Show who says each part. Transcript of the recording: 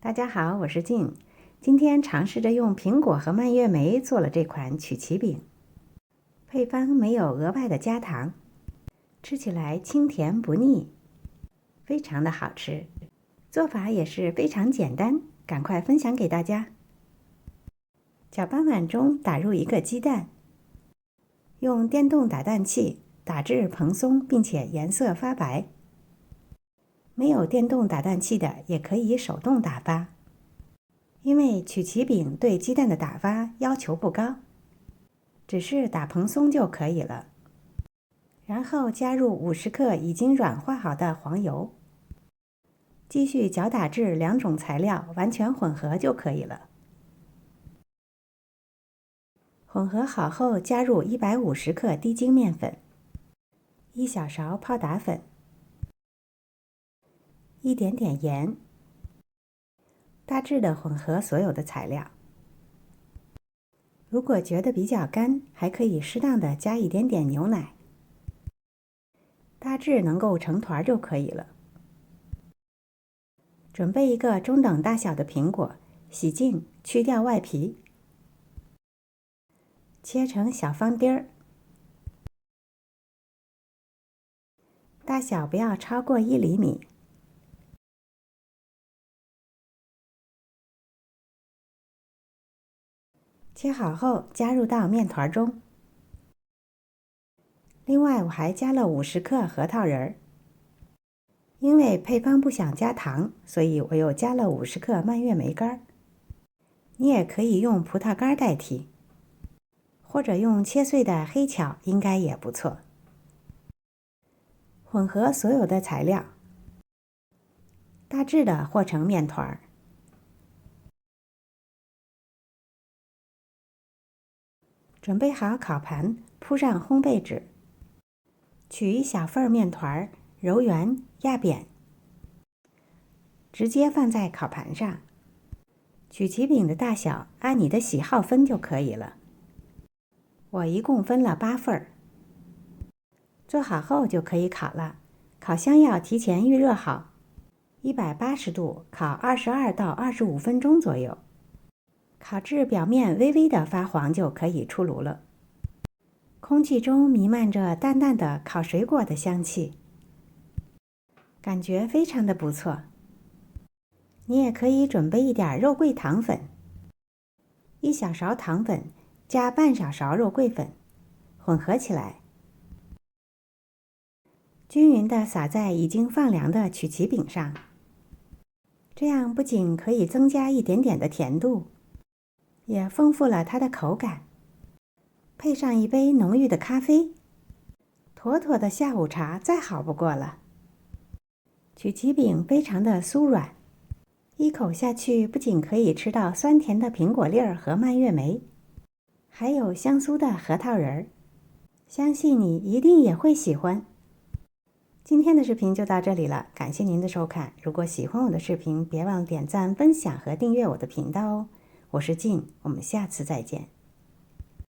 Speaker 1: 大家好，我是静。今天尝试着用苹果和蔓越莓做了这款曲奇饼，配方没有额外的加糖，吃起来清甜不腻，非常的好吃。做法也是非常简单，赶快分享给大家。搅拌碗中打入1个鸡蛋，用电动打蛋器打至蓬松，并且颜色发白。没有电动打蛋器的也可以手动打发。因为曲奇饼对鸡蛋的打发要求不高，只是打蓬松就可以了。然后加入50克已经软化好的黄油，继续搅打至2种材料完全混合就可以了。混合好后，加入150克低筋面粉，1小勺泡打粉，一点点盐。大致的混合所有的材料。如果觉得比较干，还可以适当的加一点点牛奶。大致能够成团就可以了。准备1个中等大小的苹果，洗净，去掉外皮，切成小方丁儿，大小不要超过1厘米。切好后加入到面团中。另外我还加了50克核桃仁儿，因为配方不想加糖，所以我又加了50克蔓越莓干。你也可以用葡萄干代替，或者用切碎的黑巧应该也不错。混合所有的材料，大致的和成面团。准备好烤盘，铺上烘焙纸，取1小份面团，揉圆压扁，直接放在烤盘上。曲奇饼的大小按你的喜好分就可以了。我一共分了8份。做好后就可以烤了。烤箱要提前预热好，180度烤22到25分钟左右。烤至表面微微的发黄就可以出炉了。空气中弥漫着淡淡的烤水果的香气，感觉非常的不错。你也可以准备一点肉桂糖粉，1小勺糖粉加半小勺肉桂粉，混合起来，均匀地撒在已经放凉的曲奇饼上。这样不仅可以增加一点点的甜度，也丰富了它的口感。配上一杯浓郁的咖啡，妥妥的下午茶再好不过了。曲奇饼非常的酥软，一口下去不仅可以吃到酸甜的苹果粒儿和蔓越莓，还有香酥的核桃仁儿，相信你一定也会喜欢。今天的视频就到这里了，感谢您的收看。如果喜欢我的视频，别忘了点赞、分享和订阅我的频道哦。我是静，我们下次再见。